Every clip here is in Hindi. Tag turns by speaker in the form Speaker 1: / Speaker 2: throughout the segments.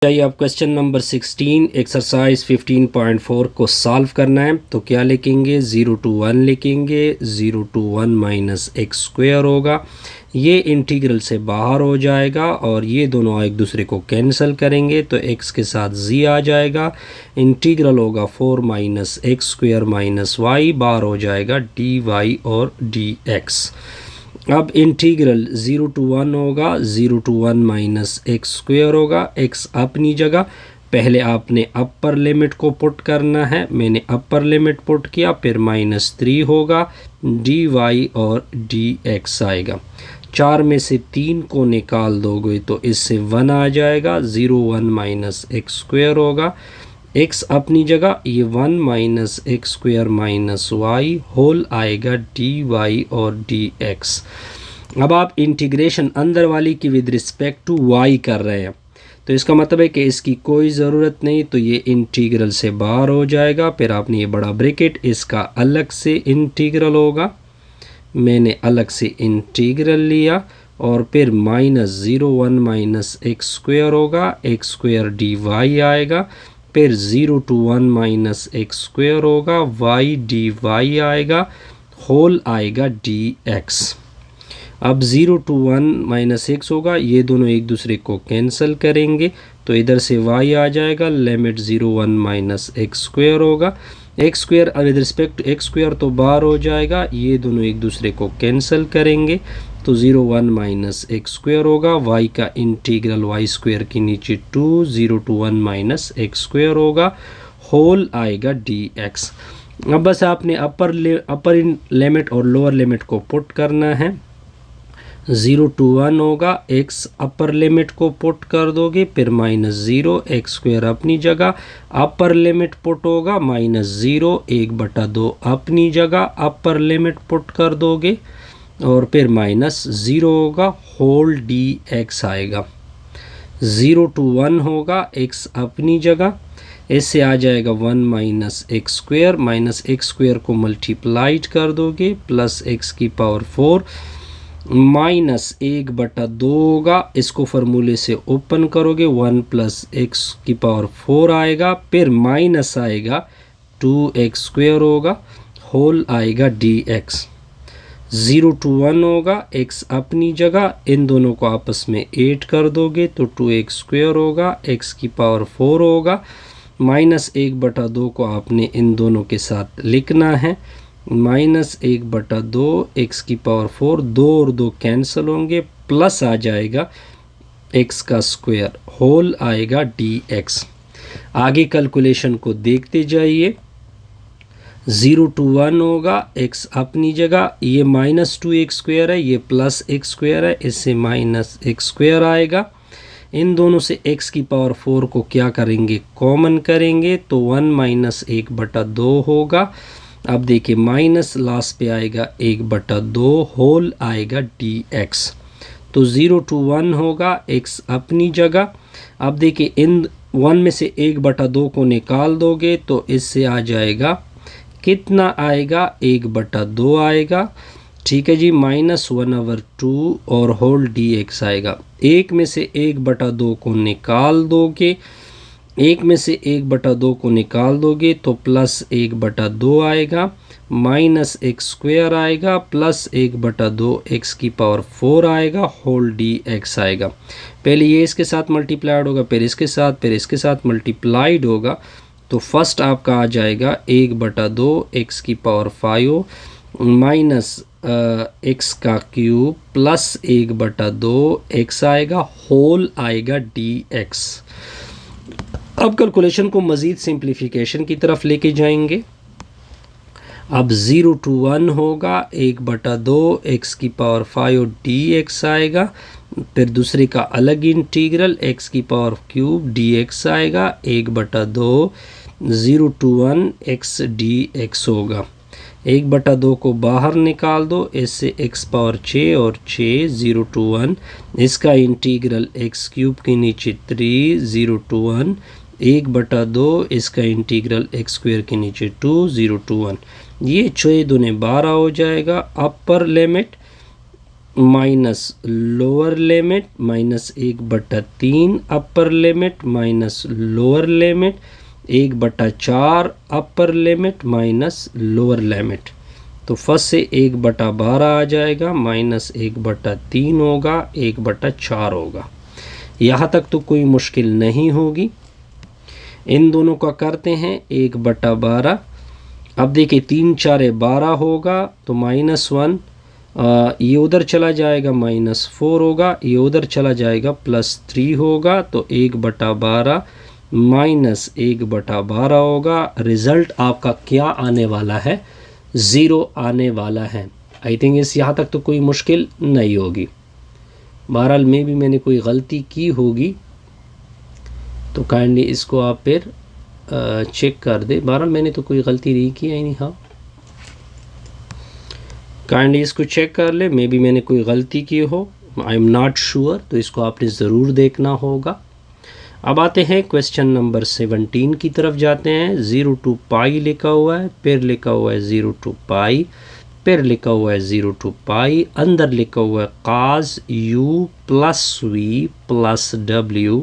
Speaker 1: चाहिए आप क्वेश्चन नंबर 16 एक्सरसाइज 15.4 को सॉल्व करना है। तो क्या लिखेंगे, 0 to 1 लिखेंगे। 0 to 1 माइनस एक्स स्क्वायर होगा, ये इंटीग्रल से बाहर हो जाएगा और ये दोनों एक दूसरे को कैंसिल करेंगे तो x के साथ z आ जाएगा। इंटीग्रल होगा 4 minus x square minus y, बाहर हो जाएगा dy और dx। अब इंटीग्रल 0 to 1 होगा, 0 to 1 माइनस एक्स स्क्वायर होगा। x अपनी जगह, पहले आपने अपर लिमिट को पुट करना है, मैंने अपर लिमिट पुट किया, फिर -3 होगा, dy और dx आएगा। 4 में से 3 को निकाल दोगे तो इससे 1 आ जाएगा। 0 1 माइनस एक्स स्क्वायर होगा, x अपनी जगह, ये 1 minus x square minus y whole आएगा dy और dx। अब आप इंटीग्रेशन अंदर वाली की विद रिस्पेक्ट टू y कर रहे हैं, तो इसका मतलब है कि इसकी कोई ज़रूरत नहीं, तो ये इंटीग्रल से बाहर हो जाएगा। फिर आपने ये बड़ा ब्रैकेट, इसका अलग से इंटीग्रल होगा, मैंने अलग से इंटीग्रल लिया, और फिर -0 1 माइनस एक्स स्क्वायर होगा, एक्स स्क्वायर dy आएगा, फिर 0 to 1 माइनस एक्स स्क्वायर होगा, y dy आएगा, होल आएगा dx। अब 0 to 1 माइनस एक्स होगा, ये दोनों एक दूसरे को कैंसिल करेंगे तो इधर से y आ जाएगा, लिमिट 0 1 माइनस एक्स स्क्वायर होगा, x square with respect to x square तो बाहर हो जाएगा, ये दोनों एक दूसरे को कैंसिल करेंगे तो 0 1 माइनस एक्स स्क्वायर होगा, y का इंटीग्रल y स्क्वायर के नीचे 2 0 to 1 माइनस एक्स स्क्वायर होगा, होल आएगा dx। अब बस आपने अपर लिमिट और लोअर लिमिट को पुट करना है। 0 to 1 होगा, x अपर लिमिट को पुट कर दोगे, फिर -0 एक्स स्क्वायर अपनी जगह, अपर लिमिट पुट होगा, -0 1/2 अपनी जगह, अपर लिमिट पुट कर दोगे और फिर -0 होगा, होल dx आएगा। 0 to 1 होगा, x अपनी जगह, इससे आ जाएगा 1 minus x square, minus x square को मल्टीप्लाइड कर दोगे, प्लस x की पावर 4 -1/2 होगा, इसको फार्मूले से ओपन करोगे 1 प्लस एक्स की पावर 4 आएगा, फिर माइनस आएगा 2x स्क्वायर होगा, होल आएगा dx। 0 to 1 होगा, x अपनी जगह, इन दोनों को आपस में 8 कर दोगे तो 2x स्क्वायर होगा, x की पावर 4 होगा, -1/2 को आपने इन दोनों के साथ लिखना है, -1/2 x की पावर 4, 2 और 2 कैंसिल होंगे, प्लस आ जाएगा x का स्क्वायर, होल आएगा dx। आगे कैलकुलेशन को देखते जाइए। 0 to 1 होगा, x अपनी जगह, ये -2x स्क्वायर है, ये प्लस एक्स स्क्वायर है, इससे -x स्क्वायर आएगा, इन दोनों से x की पावर 4 को क्या करेंगे, कॉमन करेंगे तो 1 माइनस 1/2 होगा। अब देखिए माइनस लास्ट पे आएगा 1/2, होल आएगा dx। तो 0 to 1 होगा, x अपनी जगह, अब देखिए इन 1 में से 1/2 को निकाल दोगे तो इससे आ जाएगा, कितना आएगा, 1/2 आएगा, ठीक है जी, -1/2 और होल dx आएगा। 1 में से 1/2 को निकाल दोगे, 1 में से 1/2 को निकाल दोगे तो प्लस 1/2 आएगा, माइनस एक्स स्क्वायर आएगा, प्लस 1/2 एक्स की पावर 4 आएगा, होल dx आएगा। पहले ये इसके साथ मल्टीप्लाइड होगा, फिर इसके साथ मल्टीप्लाइड होगा, तो फर्स्ट आपका आ जाएगा 1/2 एक्स की पावर 5 माइनस एक्स का क्यूब प्लस 1/2 एक्स आएगा, होल आएगा dx। अब कैलकुलेशन को मज़ीद सिंप्लीफिकेशन की तरफ लेके जाएंगे। अब 0 to 1 होगा, 1/2 एक्स की पावर 5 dx आएगा, फिर दूसरे का अलग इंटीग्रल x की पावर क्यूब dx आएगा, 1/2 0 to 1 x dx होगा। 1/2 को बाहर निकाल दो, इससे x पावर 6 और 6 0 to 1, इसका इंटीग्रल x क्यूब के नीचे 3 0 to 1, 1/2 इसका इंटीग्रल x स्क्वायर के नीचे 2 0 to 1, ये 6 दूने 12 हो जाएगा। Upper limit minus lower limit minus 1/3 upper limit minus lower limit 1/4 upper limit minus lower limit. तो फर्स्ट से 1/12 आ जाएगा माइनस 1/3 होगा 1/4 होगा। यहाँ तक तो कोई मुश्किल नहीं होगी। इन दोनों का करते हैं 1/12। अब देखिए 3 4 12 होगा तो -1, ये उधर चला जाएगा -4 होगा, ये उधर चला जाएगा +3 होगा, तो 1/12 माइनस 1/12 होगा। रिज़ल्ट आपका क्या आने वाला है? 0 आने वाला है। आई थिंक इस यहाँ तक तो कोई मुश्किल नहीं होगी। बहरहाल में भी मैंने कोई गलती की होगी तो काइंडली इसको आप फिर चेक कर दे। बहरहाल मैंने तो कोई गलती नहीं की है। हाँ, काइंडली इसको चेक कर ले, मे बी मैंने कोई गलती की हो, आई एम नॉट श्योर, तो इसको आपने ज़रूर देखना होगा। अब आते हैं क्वेश्चन नंबर 17 की तरफ जाते हैं। 0 to पाई लिखा हुआ है, फिर लिखा हुआ है 0 to पाई, फिर लिखा हुआ है 0 to पाई, अंदर लिखा हुआ है cos u plus v plus w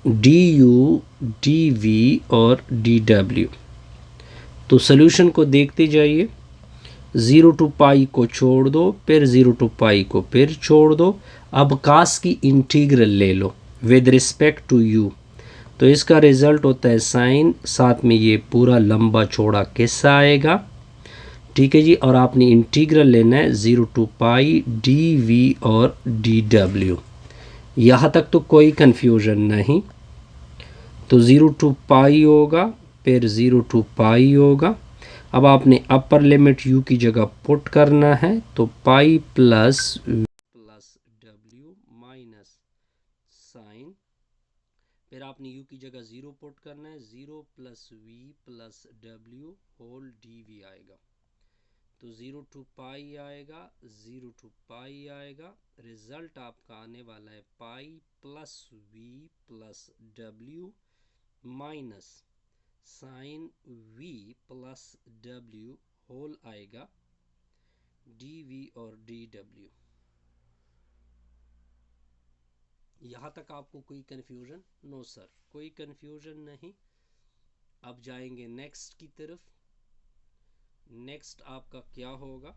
Speaker 1: du dv और dw। तो सॉल्यूशन को देखते जाइए। 0 to पाई को छोड़ दो, फिर 0 to पाई को फिर छोड़ दो। अब cos की इंटीग्रल ले लो विद रिस्पेक्ट टू u, तो इसका रिज़ल्ट होता है साइन, साथ में ये पूरा लंबा चौड़ा किस्सा आएगा। ठीक है जी, और आपने इंटीग्रल लेना है 0 to पाई dv और dw। यहाँ तक तो कोई कन्फ्यूजन नहीं। तो 0 to पाई होगा, फिर 0 to पाई होगा। अब आपने अपर लिमिट u की जगह पुट करना है, तो pi plus w minus sine, फिर आपने u की जगह 0 पुट करना है, 0 plus v plus w whole dv आएगा। तो 0 to पाई आएगा, 0 to पाई आएगा। रिज़ल्ट आपका आने वाला है pi plus v plus w minus sine v plus w whole आएगा dv और dw। यहाँ तक आपको कोई कन्फ्यूजन? नो सर, कोई कन्फ्यूजन नहीं। अब जाएंगे नेक्स्ट की तरफ। नेक्स्ट आपका क्या होगा?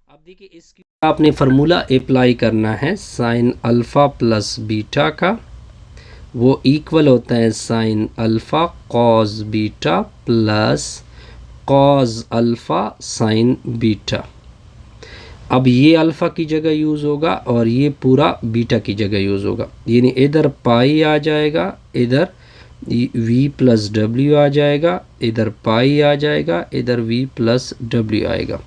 Speaker 1: अब देखिए इसकी आपने फार्मूला अप्लाई करना है साइन अल्फ़ा प्लस बीटा का, वो इक्वल होता है sine alpha cos beta plus cos alpha sine beta. अब ये अल्फ़ा की जगह यूज़ होगा और ये पूरा बीटा की जगह यूज़ होगा, यानी इधर पाई आ जाएगा, इधर v प्लस डब्ल्यू आ जाएगा, इधर पाई आ जाएगा, इधर v प्लस डब्ल्यू आएगा।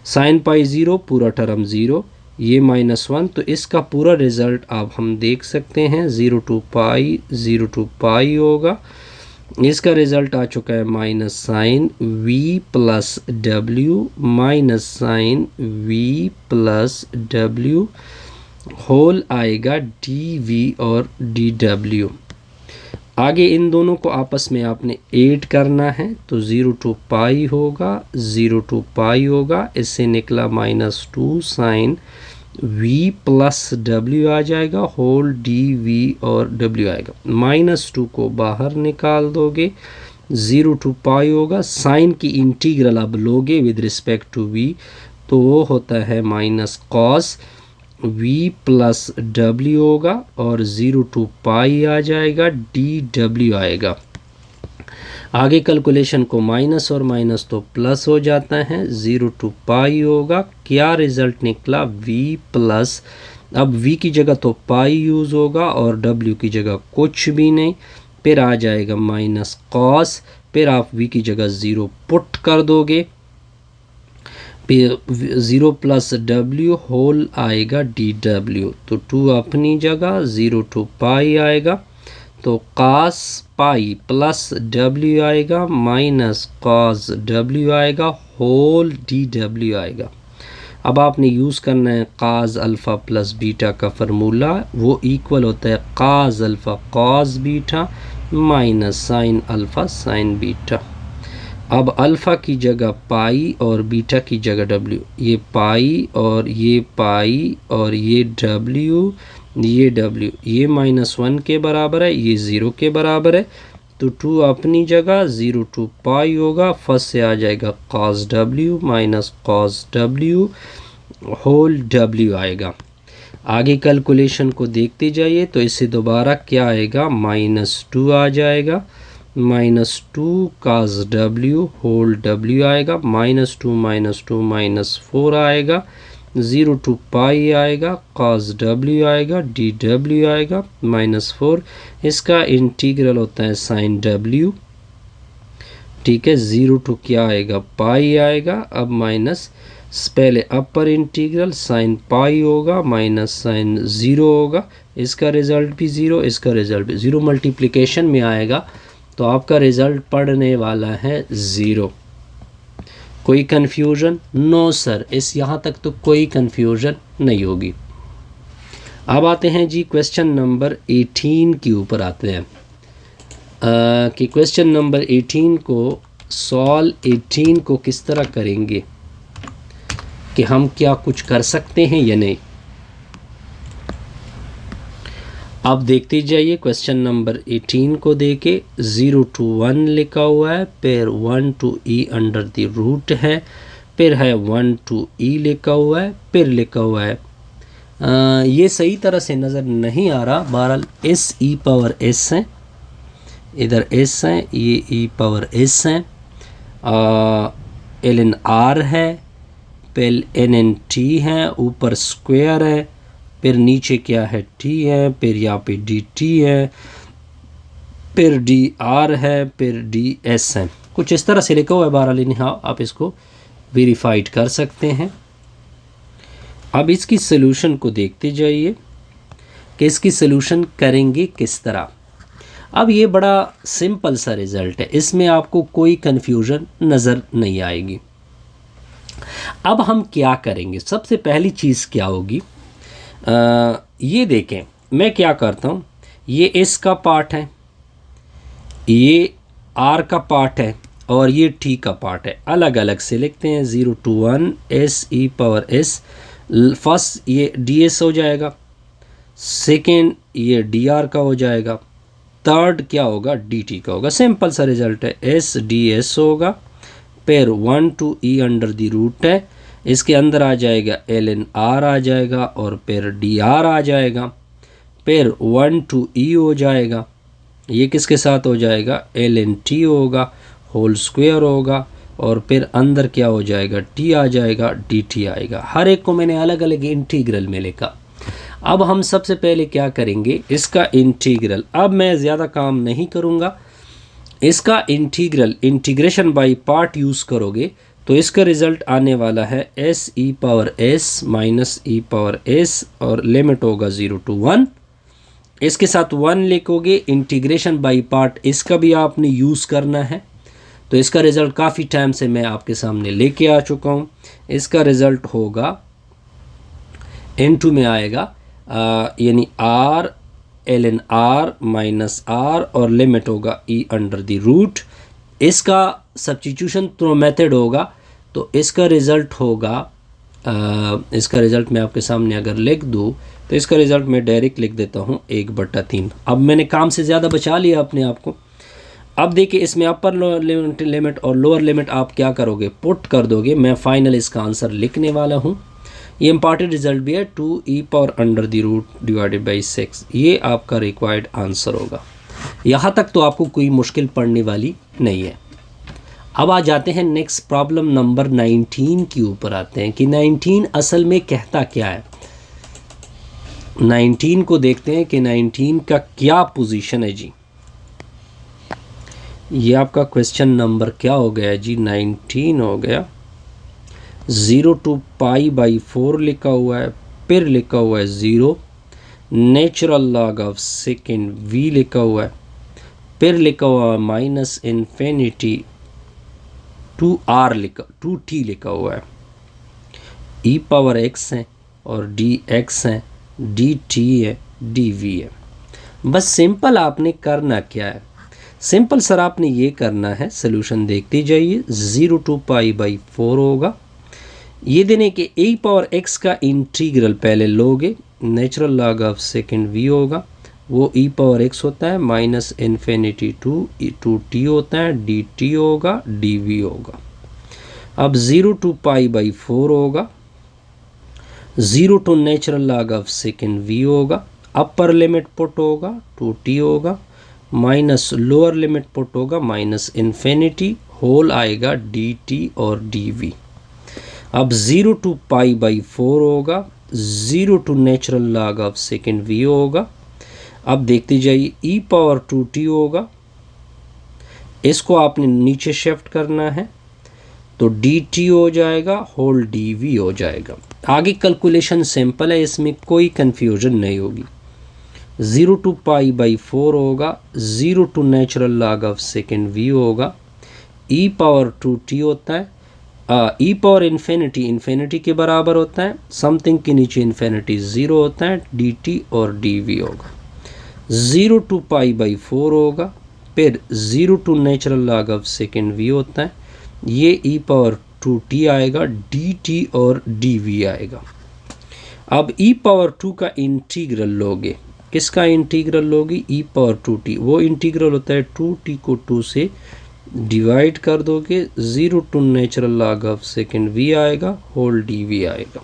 Speaker 1: साइन पाई 0, पूरा टर्म 0, ये -1, तो इसका पूरा रिज़ल्ट आप हम देख सकते हैं 0 to पाई होगा। इसका रिज़ल्ट आ चुका है माइनस साइन v प्लस डब्ल्यू माइनस साइन v प्लस डब्ल्यू होल आएगा dv और dw। आगे इन दोनों को आपस में आपने ऐड करना है, तो 0 to पाई होगा, 0 to पाई होगा, इससे निकला -2 साइन v प्लस w आ जाएगा होल dv और w आएगा। -2 को बाहर निकाल दोगे, 0 to पाई होगा, साइन की इंटीग्रल अब लोगे विद रिस्पेक्ट टू v, तो वो होता है minus cos v plus w होगा और 0 to पाई आ जाएगा, dw आएगा। आगे कैलकुलेशन को माइनस और माइनस तो प्लस हो जाता है, 0 to पाई होगा। क्या रिज़ल्ट निकला? v प्लस, अब v की जगह तो पाई यूज़ होगा और w की जगह कुछ भी नहीं, फिर आ जाएगा माइनस कॉस, फिर आप v की जगह 0 पुट कर दोगे, 0 प्लस w होल आएगा dw, तो 2 अपनी जगह, 0 to पाई आएगा, तो cos पाई प्लस w आएगा माइनस cos w आएगा होल dw आएगा। अब आपने यूज़ करना है cos अल्फ़ा प्लस बीटा का फार्मूला, वो इक्वल होता है cos alpha cos beta minus sine alpha sine beta. अब अल्फ़ा की जगह पाई और बीटा की जगह डब्ल्यू, ये पाई और ये पाई और ये डब्ल्यू, ये -1 के बराबर है, ये 0 के बराबर है। तो 2 अपनी जगह, 0 टू पाई होगा, फर्स्ट से आ जाएगा cos w minus cos w whole w आएगा। आगे कैलकुलेशन को देखते जाइए, तो इससे दोबारा क्या आएगा, -2 आ जाएगा, -2 cos w होल w आएगा, -2 -4 आएगा, 0 टू पाई आएगा, cos w आएगा, dw आएगा, -4, इसका इंटीग्रल होता है sin w, ठीक है। 0 टू क्या आएगा, पाई आएगा। अब माइनस, पहले अपर इंटीग्रल साइन पाई होगा माइनस साइन 0 होगा, इसका रिज़ल्ट भी 0, इसका रिज़ल्ट भी 0, मल्टीप्लिकेशन में आएगा तो आपका रिज़ल्ट पड़ने वाला है 0। कोई कन्फ्यूजन? नो सर, इस यहाँ तक तो कोई कन्फ्यूजन नहीं होगी। अब आते हैं जी क्वेश्चन नंबर 18 के ऊपर आते हैं कि क्वेश्चन नंबर 18 को सॉल्व 18 को किस तरह करेंगे, कि हम क्या कुछ कर सकते हैं या नहीं। अब देखते जाइए क्वेश्चन नंबर 18 को देके 0 to 1 लिखा हुआ है, फिर 1 to e under the root है, फिर है 1 to e लिखा हुआ है, फिर लिखा हुआ है ये सही तरह से नज़र नहीं आ रहा, बहरहाल s e पावर s है, इधर s है, ये e पावर s है, ln r है, फिर ln t है, ऊपर स्क्वायर है, फिर नीचे क्या है t है, फिर यहाँ पे dt है, फिर dr है, फिर ds है, कुछ इस तरह से लिखा हुआ है। बहरहाल हाँ, आप इसको वेरीफाइड कर सकते हैं। अब इसकी सलूशन को देखते जाइए कि इसकी सलूशन करेंगे किस तरह। अब ये बड़ा सिंपल सा रिज़ल्ट है, इसमें आपको कोई कन्फ्यूजन नज़र नहीं आएगी। अब हम क्या करेंगे, सबसे पहली चीज़ क्या होगी, ये देखें मैं क्या करता हूँ, ये s का पार्ट है, ये r का पार्ट है और ये t का पार्ट है, अलग अलग से लिखते हैं। 0 to 1 s e power s, first ये ds हो जाएगा, सेकेंड ये dr का हो जाएगा, थर्ड क्या होगा, dt का होगा। सिंपल सा रिज़ल्ट है, s ds होगा, फिर 1 to e under the root है, इसके अंदर आ जाएगा ln r आ जाएगा और फिर dr आ जाएगा, फिर 1 to e हो जाएगा, ये किसके साथ हो जाएगा, ln t होगा, होल स्क्वायर होगा, और फिर अंदर क्या हो जाएगा, t आ जाएगा, dt आएगा। हर एक को मैंने अलग अलग इंटीग्रल में लिखा। अब हम सबसे पहले क्या करेंगे, इसका इंटीग्रल, अब मैं ज़्यादा काम नहीं करूँगा, इसका इंटीग्रेशन बाय पार्ट यूज़ करोगे तो इसका रिज़ल्ट आने वाला है s e power s minus e power s और लिमिट होगा 0 to 1, इसके साथ 1 लिखोगे, इंटीग्रेशन बाय पार्ट इसका भी आपने यूज़ करना है। तो इसका रिज़ल्ट काफ़ी टाइम से मैं आपके सामने लेके आ चुका हूँ। इसका रिज़ल्ट होगा n2 में आएगा यानी r ln r minus r और लिमिट होगा e अंडर द रूट। इसका सब्स्टिट्यूशन थ्रू मेथड होगा तो इसका रिज़ल्ट होगा इसका रिज़ल्ट मैं आपके सामने अगर लिख दूँ तो इसका रिज़ल्ट मैं डायरेक्ट लिख देता हूँ 1/3। अब मैंने काम से ज़्यादा बचा लिया अपने आप को। अब देखिए इसमें अपर लिमिट और लोअर लिमिट आप क्या करोगे, पुट कर दोगे। मैं फाइनल इसका आंसर लिखने वाला हूँ। ये इम्पॉर्टेंट रिज़ल्ट भी है, 2e power under the root divided by 6, ये आपका रिक्वायर्ड आंसर होगा। यहाँ तक तो आपको कोई मुश्किल पड़ने वाली नहीं है। अब आ जाते हैं नेक्स्ट प्रॉब्लम नंबर 19 के ऊपर आते हैं कि 19 असल में कहता क्या है। 19 को देखते हैं कि 19 का क्या पोजीशन है जी। ये आपका क्वेश्चन नंबर क्या हो गया जी, 19 हो गया। 0 to π/4 लिखा हुआ है, फिर लिखा हुआ है 0, natural log of second v लिखा हुआ है, फिर लिखा हुआ है माइनस इन्फिनिटी 2t लिखा हुआ है, e पावर x है और dx है, dt है, dv है। बस सिंपल आपने करना क्या है, सिंपल सर आपने ये करना है, सोल्यूशन देखते जाइए। 0 टू पाई बाई 4 होगा। ये देने के e पावर x का इंटीग्रल पहले लोगे, natural log of second v होगा, वो e पावर x होता है माइनस इन्फिनिटी टू t होता है, dt होगा, dv होगा। अब 0 टू पाई बाई 4 होगा, 0 to natural log of second v होगा, अपर लिमिट पुट होगा 2t होगा, माइनस लोअर लिमिट पुट होगा माइनस इन्फिनिटी, होल आएगा dt और dv। अब 0 टू पाई बाई 4 होगा, 0 to natural log of second v होगा। अब देखते जाइए e पावर 2t होगा, इसको आपने नीचे शिफ्ट करना है तो dt हो जाएगा, होल dv हो जाएगा। आगे कैलकुलेशन सिंपल है, इसमें कोई कंफ्यूजन नहीं होगी। 0 टू पाई बाई 4 होगा, 0 to natural log of second v होगा, e पावर 2t होता है, e पावर इन्फिनिटी के बराबर होता है, समथिंग के नीचे इन्फिनिटी 0 होता है, dt और dv होगा। 0 टू पाई बाई 4 होगा, फिर 0 to natural log of second v होता है, ये e पावर 2t आएगा, dt और dv आएगा। अब e पावर 2 का इंटीग्रल लोगे, किसका इंटीग्रल लोगे? e पावर 2t, वो इंटीग्रल होता है 2t को 2 से डिवाइड कर दोगे, 0 to natural log of second v आएगा, होल dv आएगा।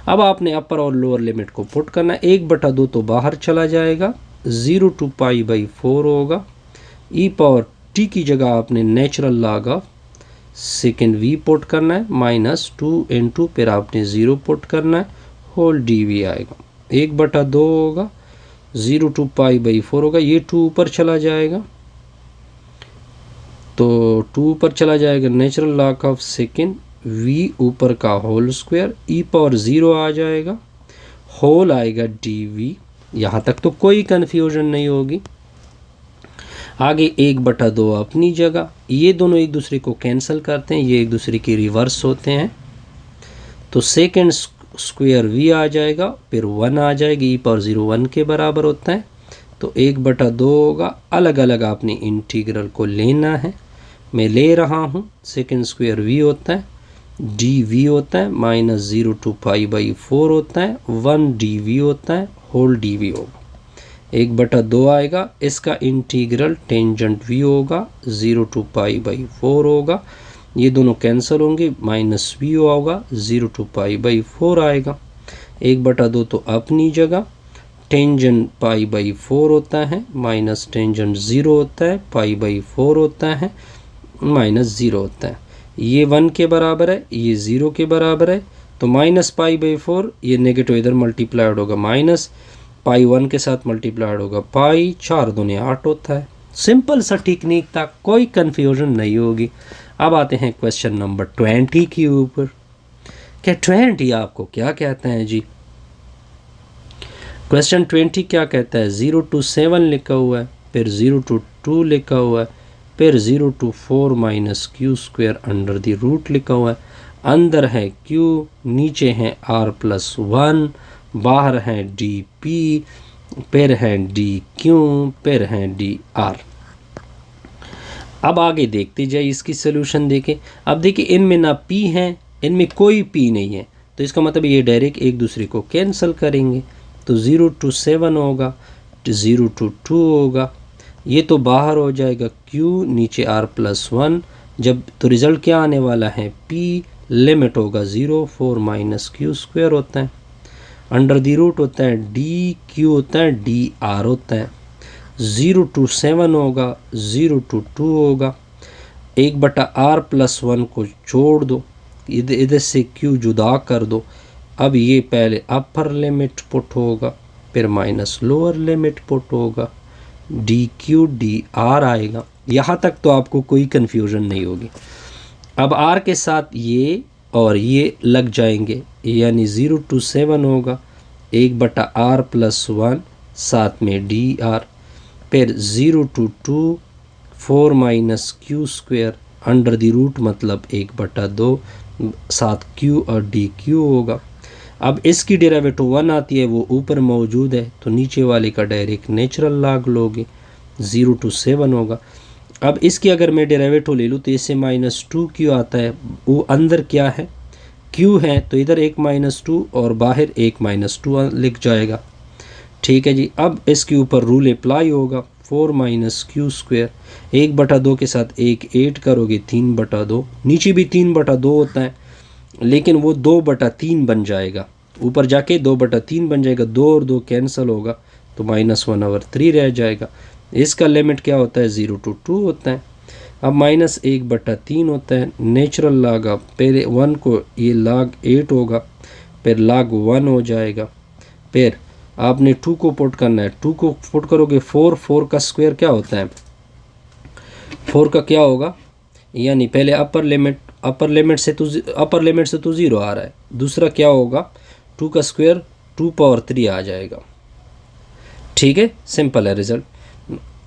Speaker 1: अब आपने अपर और लोअर लिमिट को पुट करना, 1/2 तो बाहर चला जाएगा, 0 टू पाई बाई 4 होगा, e पावर t की जगह आपने natural log of second v put करना है, माइनस 2 इंटू फिर आपने 0 पुट करना है, होल dv आएगा। 1/2 होगा, 0 टू पाई बाई 4 होगा, ये 2 ऊपर चला जाएगा तो 2 ऊपर चला जाएगा, natural log of second v ऊपर का होल स्क्वायर, e पावर 0 आ जाएगा, होल आएगा dv। यहाँ तक तो कोई कन्फ्यूजन नहीं होगी। आगे 1/2 अपनी जगह, ये दोनों एक दूसरे को कैंसिल करते हैं, ये एक दूसरे के रिवर्स होते हैं, तो सेकेंड स्क्वायर v आ जाएगा, फिर 1 आ जाएगी, e पावर 0 1 के बराबर होता है, तो 1/2 होगा। अलग अलग आपने इंटीग्रल को लेना है, मैं ले रहा हूँ। सेकेंड स्क्वायर v होता है, dv होता है, माइनस 0 टू पाई बाई 4 होता है, 1 dv होता है, होल dv होगा। 1/2 आएगा, इसका इंटीग्रल टेंजेंट v होगा, 0 टू पाई बाई 4 होगा, ये दोनों कैंसिल होंगे, माइनस v होगा, 0 टू पाई बाई 4 आएगा। 1/2 तो अपनी जगह, टेंजेंट पाई बाई 4 होता है, माइनस टेंजेंट 0 होता है, पाई बाई 4 होता है, माइनस 0 होता है, ये 1 के बराबर है, ये 0 के बराबर है, तो माइनस पाई बाई 4, ये नेगेटिव इधर मल्टीप्लाइड होगा, माइनस पाई 1 के साथ मल्टीप्लाइड होगा, पाई 4 दूनी 8 होता है। सिंपल सा टेक्निक था, कोई कन्फ्यूजन नहीं होगी। अब आते हैं क्वेश्चन नंबर 20 के ऊपर। क्या 20 आपको क्या कहता है जी? क्वेश्चन 20 क्या कहता है? 0 टू 7 लिखा हुआ है, फिर 0 टू 2 लिखा हुआ है, फिर 0 to 4 minus q square under the root लिखा हुआ है। अंदर है q, नीचे है r+1, बाहर है dp, फिर है dq, फिर है dr। अब आगे देखते जाइए, इसकी सोल्यूशन देखें। अब देखिए इनमें ना p है, इनमें कोई p नहीं है, तो इसका मतलब ये डायरेक्ट एक दूसरे को कैंसिल करेंगे, तो 0 टू 7 होगा, 0 टू 2 होगा, ये तो बाहर हो जाएगा q, नीचे r+1, जब तो रिज़ल्ट क्या आने वाला है? p, लिमिट होगा 0, 4 माइनस क्यू स्क्वायर होता है, अंडर दी रूट होता है dq होता है, dr होता है। 0 टू 7 होगा, 0 टू 2 होगा, 1/r+1 को छोड़ दो, इधर से q जुदा कर दो। अब ये पहले अपर लिमिट पुट होगा, फिर माइनस लोअर लिमिट पुट होगा, dq dr आएगा। यहाँ तक तो आपको कोई कन्फ्यूजन नहीं होगी। अब r के साथ ये और ये लग जाएंगे, यानी 0 टू 7 होगा, 1/r+1 साथ में dr, फिर 0 to 2, 4 minus q square under the root, मतलब 1/2 साथ q और dq होगा। अब इसकी डेरिवेटिव 1 आती है, वो ऊपर मौजूद है, तो नीचे वाले का डायरेक्ट नेचुरल लॉग लोगे, 0 to 7 होगा। अब इसकी अगर मैं डेरिवेटिव ले लूँ तो इससे -2q आता है, वो अंदर क्या है q है, तो इधर एक -2 और बाहर एक -2 लिख जाएगा। ठीक है जी। अब इसके ऊपर रूल अप्लाई होगा, 4 - q², 1/2 के साथ 1 8 करोगे 3/2, नीचे भी 3/2 होता है लेकिन वो 2/3 बन जाएगा, ऊपर जाके 2/3 बन जाएगा, 2 और 2 कैंसिल होगा तो -1/3 रह जाएगा। इसका लिमिट क्या होता है 0 to 2 होता है। अब -1/3 होता है, नेचुरल लॉग, अब पहले 1 को ये log 8 होगा, फिर log 1 हो जाएगा, फिर आपने 2 को पुट करना है, 2 को पुट करोगे 4 का स्क्वायर क्या होता है 4 का क्या होगा, यानी पहले अपर लिमिट से तो 0 आ रहा है, दूसरा क्या होगा 2 का स्क्वायर 2 पावर 3 आ जाएगा। ठीक है, सिंपल है रिजल्ट।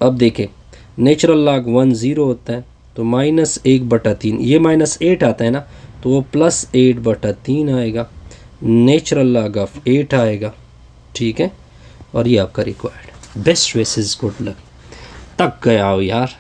Speaker 1: अब देखें नेचुरल लॉग 1 0 होता है, तो -1/3, ये -8 आता है ना, तो वो +8/3 आएगा, नेचुरल लॉग ऑफ 8 आएगा। ठीक है, और ये आपका required. Best wishes, good luck. तक गया हो यार।